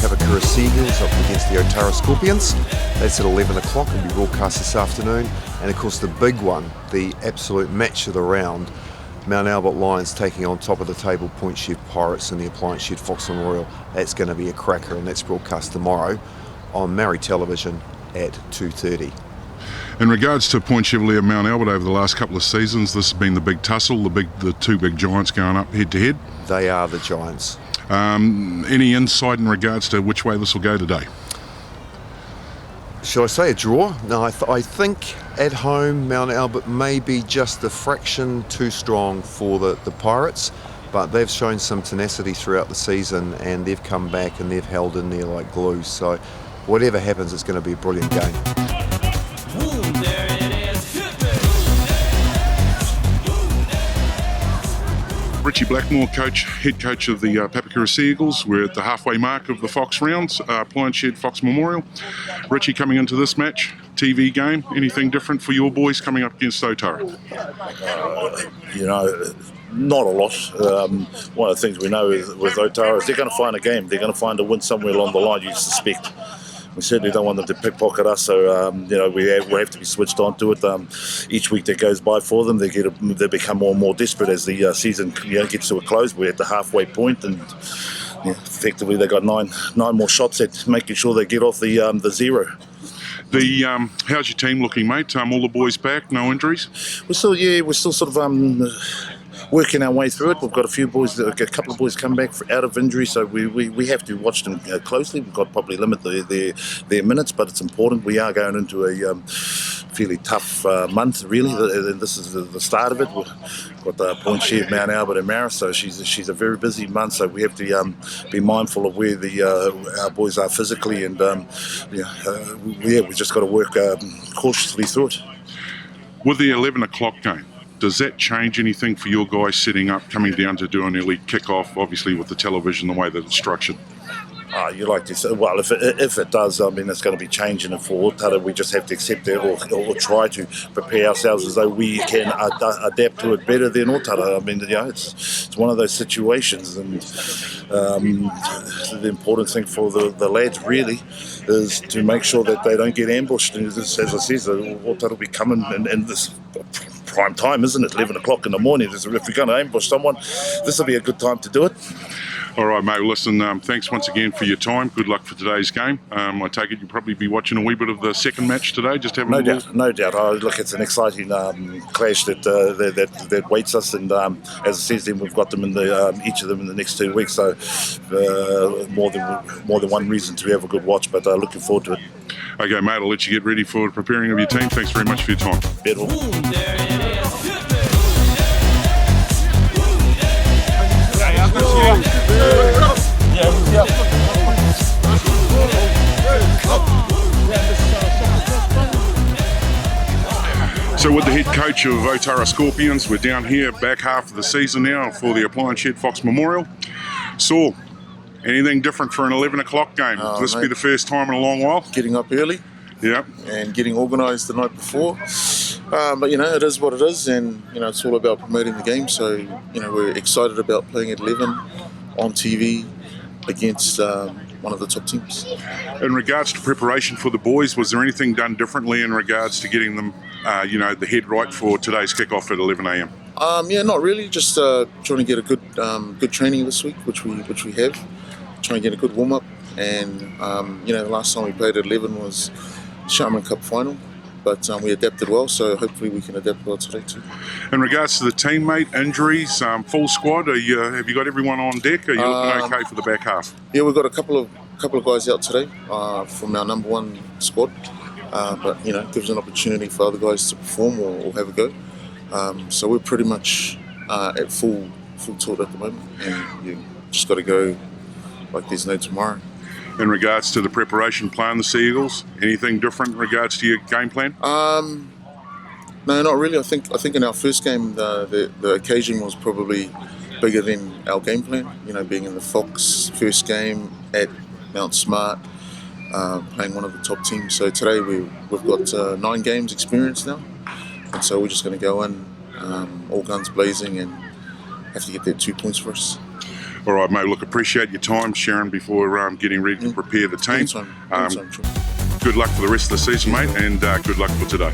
Papakura Seagulls up against the Otara Scorpions. That's at 11 o'clock and will be broadcast this afternoon. And of course the big one, the absolute match of the round, Mount Albert Lions taking on top of the table Point Shed Pirates and the Appliance Shed Fox and Royal. That's going to be a cracker, and that's broadcast tomorrow on Maori Television at 2:30. In regards to Point Chevalier Mount Albert over the last couple of seasons, this has been the big tussle, the two big giants going up head to head. They are the giants. Any insight in regards to which way this will go today? Shall I say a draw? No, I think at home Mount Albert may be just a fraction too strong for the Pirates, but they've shown some tenacity throughout the season and they've come back and they've held in there like glue. So whatever happens, it's going to be a brilliant game. Richie Blackmore, head coach of the Papakura Seagulls. We're at the halfway mark of the Fox rounds, Appliance Shed Fox Memorial. Richie, coming into this match, TV game, anything different for your boys coming up against Otara? Not a lot. One of the things we know with Otara is they're going to find a game. They're going to find a win somewhere along the line, you suspect. We certainly don't want them to pickpocket us, so we have to be switched on to it. Each week that goes by for them, they become more and more desperate as the season gets to a close. We're at the halfway point, and effectively they got nine more shots at making sure they get off the zero. How's your team looking, mate? All the boys back, no injuries? We're still sort of working our way through it. We've got a couple of boys come back out of injury, so we have to watch them closely. We've got to probably limit their minutes, but it's important. We are going into a fairly tough month, really. This is the start of it. We've got Point Shed, Mount Albert and Maris, so she's a very busy month, so we have to be mindful of where our boys are physically, and we just got to work cautiously through it. With the 11 o'clock game, does that change anything for your guys setting up, coming down to do an early kick-off, obviously with the television, the way that it's structured? You like to say, well, if it does, it's going to be changing it for Otara. We just have to accept it or try to prepare ourselves as though we can adapt to it better than Otara. It's one of those situations, and the important thing for the lads really is to make sure that they don't get ambushed. And as I said, Otara will be coming in this prime time, isn't it? 11 o'clock in the morning. If we're going to ambush someone, this will be a good time to do it. All right, mate. Listen, thanks once again for your time. Good luck for today's game. I take it you'll probably be watching a wee bit of the second match today. Just having no doubt. Look, it's an exciting clash that waits us, and as I said, then we've got them in each of them in the next 2 weeks. So more than one reason to have a good watch. But looking forward to it. Okay, mate. I'll let you get ready for preparing of your team. Thanks very much for your time. So with the head coach of Otara Scorpions, we're down here back half of the season now for the Appliance Shed Fox Memorial. Saul, anything different for an 11 o'clock game? Will this be the first time in a long while? Getting up early. Yeah. And getting organised the night before. But it is what it is, and it's all about promoting the game. So we're excited about playing at 11 on TV against one of the top teams. In regards to preparation for the boys, was there anything done differently in regards to getting them, the head right for today's kickoff at 11 a.m? Not really. Just trying to get a good training this week, which we have. Trying to get a good warm up, and the last time we played at 11 was Sharman Cup final. But we adapted well, so hopefully we can adapt well today too. In regards to the teammate injuries, full squad, have you got everyone on deck? Are you looking okay for the back half? Yeah, we've got a couple of guys out today from our number one squad, but gives an opportunity for other guys to perform or have a go. So we're pretty much at full tilt at the moment, and you just got to go like there's no tomorrow. In regards to the preparation plan, the Seagulls, anything different in regards to your game plan? No, not really. I think in our first game, the occasion was probably bigger than our game plan. Being in the Fox first game at Mount Smart, playing one of the top teams. So today we've got 9 games experience now, and so we're just going to go in all guns blazing and have to get that 2 points for us. All right, mate. Look, appreciate your time, Sharon, before getting ready to prepare the team. Anytime. Good luck for the rest of the season, mate, and good luck for today.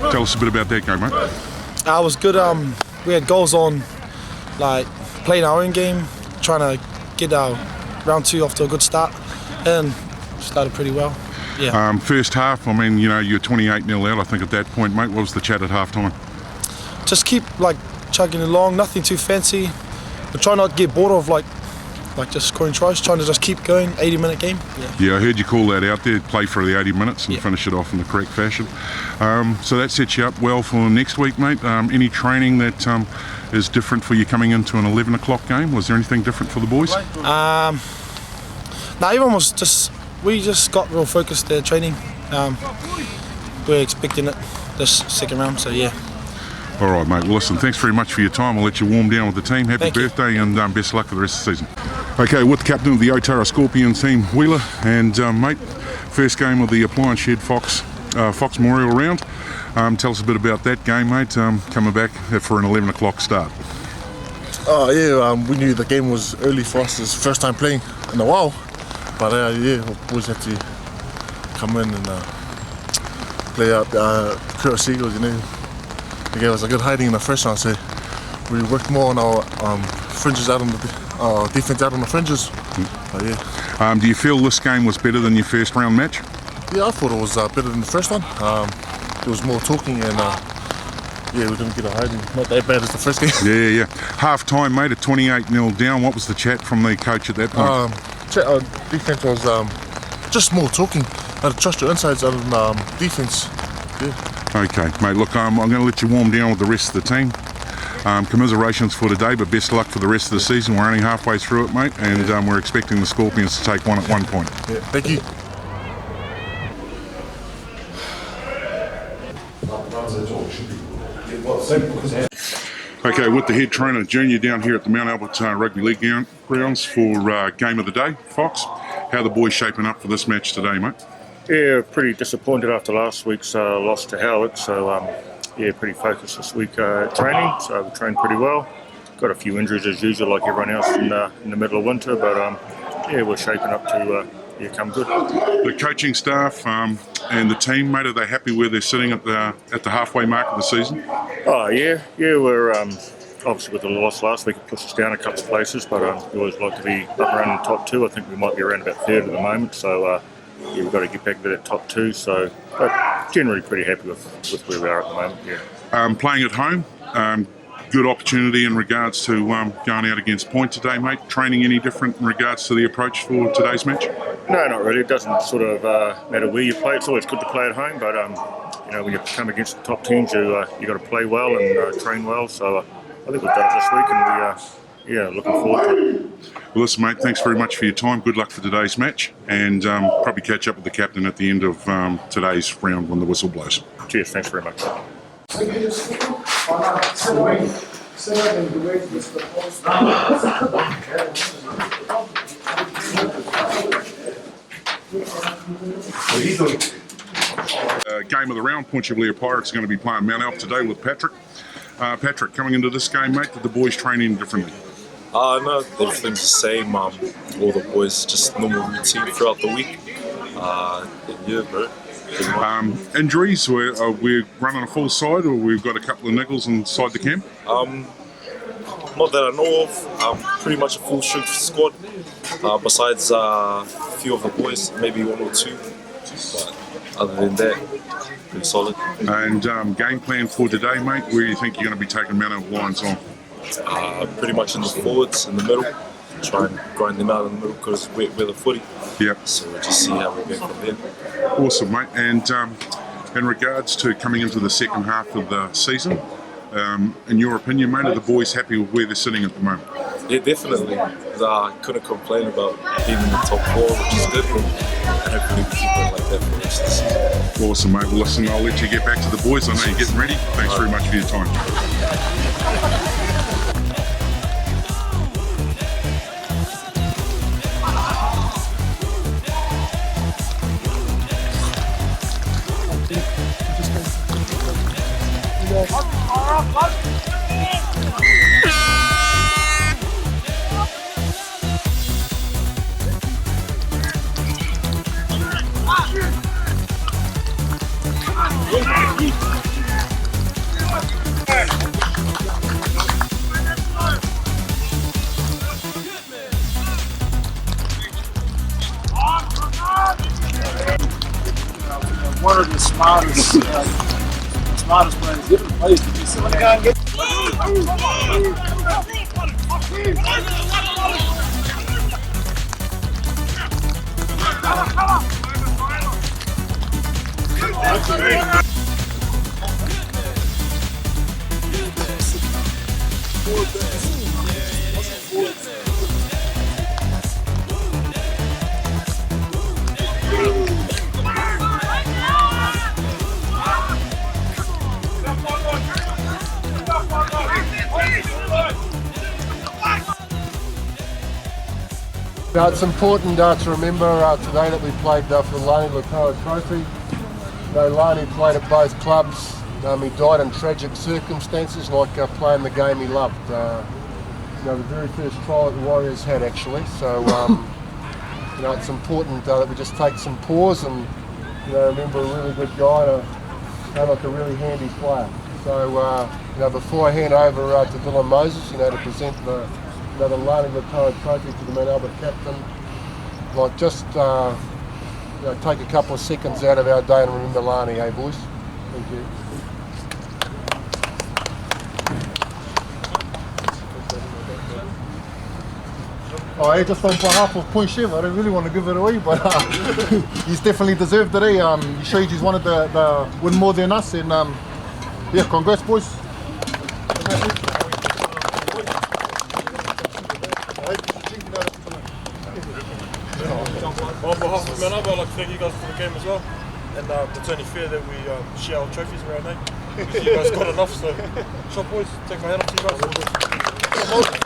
Tell us a bit about that game, mate. It was good. We had goals on, like playing our own game, trying to get our round 2 off to a good start, and started pretty well. Yeah. First half, I mean, you know, you're 28-0 out, I think, at that point, mate. What was the chat at half-time? Just keep like chugging along, nothing too fancy, but try not to get bored of like just scoring tries. Trying to just keep going. 80-minute game. Yeah, I heard you call that out there. Play for the 80 minutes and finish it off in the correct fashion. So that sets you up well for next week, mate. Any training that is different for you coming into an 11 o'clock game? Was there anything different for the boys? No, everyone was we just got real focused there training. We're expecting it this second round, so yeah. All right, mate. Well, listen, thanks very much for your time. I'll let you warm down with the team. Happy Thank you. birthday and best of luck for the rest of the season. Okay, with the captain of the Otara Scorpions team, Wheeler, and mate, first game of the Appliance Shed Fox Memorial Round. Tell us a bit about that game, mate, coming back for an 11 o'clock start. We knew the game was early for us. It's first time playing in a while, but we always had to come in and play out Papakura Seagulls. You know, they gave us a good hiding in the first round, so we worked more on our fringes out on the defense out on the fringes. But, do you feel this game was better than your first round match? Yeah, I thought it was better than the first one. There was more talking and we didn't get a hiding. Not that bad as the first game. Yeah. Half time, mate, at 28-0 down. What was the chat from the coach at that point? Defense was just more talking. How to trust your insides out on defense. Yeah. Okay, mate, look, I'm going to let you warm down with the rest of the team. Commiserations for today, but best of luck for the rest of the season. We're only halfway through it, mate, and we're expecting the Scorpions to take one at one point. Yeah, thank you. Okay, with the head trainer Junior down here at the Mount Albert Rugby League grounds for game of the day, Fox. How are the boys shaping up for this match today, mate? Yeah, pretty disappointed after last week's loss to Howard, so pretty focused this week training, so we trained pretty well. Got a few injuries as usual like everyone else in the middle of winter, but we're shaping up to come good. The coaching staff and the team, mate, are they happy where they're sitting at the halfway mark of the season? Oh yeah, we're obviously with the loss last week it pushed us down a couple of places, but we always like to be up around the top 2. I think we might be around about 3rd at the moment, so we've got to get back to that top 2, so but generally pretty happy with where we are at the moment, yeah. Playing at home, good opportunity in regards to going out against Point today, mate. Training any different in regards to the approach for today's match? No, not really. It doesn't sort of matter where you play. It's always good to play at home, but when you come against the top teams, you got to play well and train well. So I think we've done it this week, and looking forward to it. Well, listen, mate, thanks very much for your time. Good luck for today's match, and probably catch up with the captain at the end of today's round when the whistle blows. Cheers, thanks very much. Game of the round, Point Chevalier Pirates are going to be playing Mount Albert today with Patrick. Patrick, coming into this game, mate, did the boys train in differently? No, everything's the same. All the boys just normal routine throughout the week. Injuries, we're running a full side, or we've got a couple of niggles inside the camp? Not that I know of. Pretty much a full strength squad. Besides a few of the boys, maybe one or two. But other than that, pretty solid. And game plan for today, mate, where do you think you're going to be taking Mount Albert Lions on? Pretty much in the forwards, in the middle. Try and grind them out in the middle because we're the footy. Yep. So we'll just see how we go from there. Awesome, mate. And in regards to coming into the second half of the season, in your opinion, mate, are the boys happy with where they're sitting at the moment? Yeah, definitely. I couldn't complain about being in the top 4, which is good. And hopefully we keep it like that for the rest of the season. Awesome, mate. Well, listen, I'll let you get back to the boys. I know you're getting ready. Thanks very much for your time. One of the smartest players ever played. Did you see when the guy gets? It's important to remember today that we played for the Lani Otara Trophy. Lani played at both clubs. He died in tragic circumstances, like playing the game he loved. The very first trial that the Warriors had, actually. So, it's important that we just take some pause and, remember a really good guy and like a really handy player. So, before I hand over to Dylan Moses, to present the Lani Otara Trophy to the Mount Albert captain, just take a couple of seconds out of our day and remember Lani, boys? Thank you. Oh, just on behalf of Point Chev, I don't really want to give it away, but he's definitely deserved it. He showed he's wanted to win more than us, and congrats, boys. On behalf of Mount Albert, I'd like to thank you guys for the game as well. And it's only fair that we share our trophies around, You guys got enough, so shot boys, take my hat off to you guys.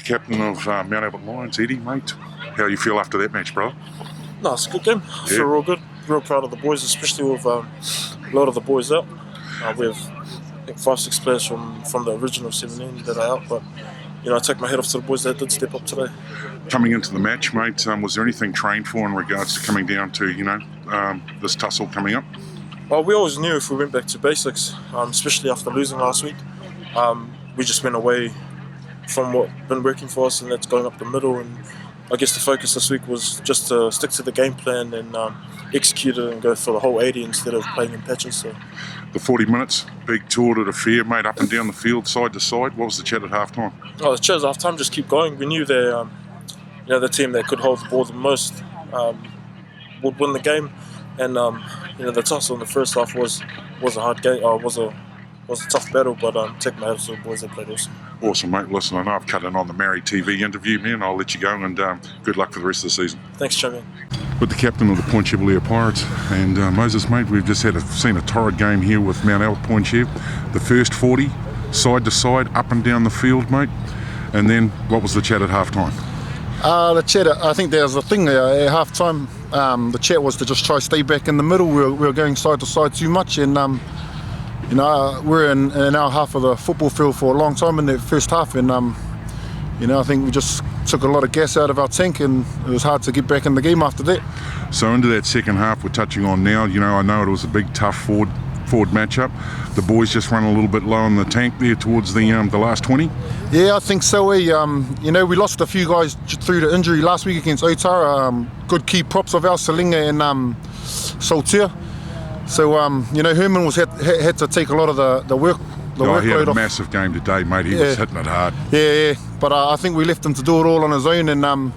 Captain of Mount Albert Lions, Eddie, mate. How you feel after that match, bro? No, it's a good game. I feel real good. Real proud of the boys, especially with a lot of the boys out. We have, I think, 5-6 players from the original 17 that are out, but I take my head off to the boys that did step up today. Coming into the match, mate, was there anything trained for in regards to coming down to, this tussle coming up? Well, we always knew if we went back to basics, especially after losing last week, we just went away from what's been working for us, and that's going up the middle. And I guess the focus this week was just to stick to the game plan and execute it and go for the whole 80 instead of playing in patches. So. The 40 minutes, big tour to the fair, mate, up and down the field, side to side. What was the chat at half-time? Oh, the chat at half-time, just keep going. We knew they, the team that could hold the ball the most would win the game. And, the tussle in the first half was a hard game, was a tough battle, but take my hat to the boys that played awesome. Awesome, mate. Listen, I know I've cut in on the Married TV interview, man. I'll let you go, and good luck for the rest of the season. Thanks, Chevalier. With the captain of the Point Chevalier Pirates, and Moses, mate, we've just seen a torrid game here with Mount Albert Point Chev. The first 40, side to side, up and down the field, mate. And then, what was the chat at half-time? The chat, I think there was a thing there at half-time. The chat was to just try to stay back in the middle. We were going side to side too much, and we're in our half of the football field for a long time in the first half, and I think we just took a lot of gas out of our tank, and it was hard to get back in the game after that. So into that second half we're touching on now, I know it was a big tough forward matchup. The boys just run a little bit low in the tank there towards the last 20. Yeah, I think so. We lost a few guys through the injury last week against Otara. Good key props of ours, Salinga and Saltier. So Herman had to take a lot of the work. He had Workload a off. massive game today, mate. He was hitting it hard. Yeah. But I think we left him to do it all on his own. And Mount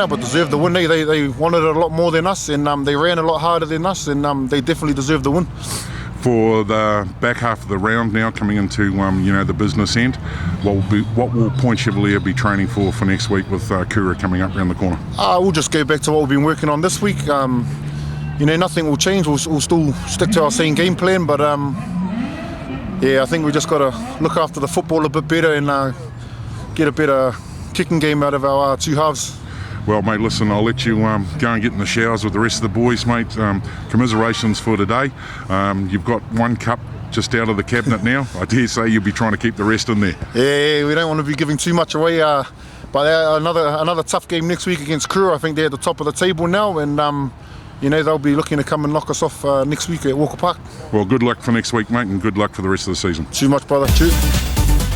Albert deserved the win. They wanted it a lot more than us, and they ran a lot harder than us, and they definitely deserved the win. For the back half of the round now, coming into the business end, what will Point Chevalier be training for next week with Kura coming up around the corner? We'll just go back to what we've been working on this week. Nothing will change. We'll still stick to our same game plan, but I think we just got to look after the football a bit better and get a better kicking game out of our two halves. Well, mate, listen, I'll let you go and get in the showers with the rest of the boys, mate. Commiserations for today. You've got one cup just out of the cabinet now. I dare say you'll be trying to keep the rest in there. Yeah, we don't want to be giving too much away. But another tough game next week against Crew. I think they're at the top of the table now, and they'll be looking to come and knock us off next week at Walker Park. Well, good luck for next week, mate, and good luck for the rest of the season. Too much, brother. Cheers.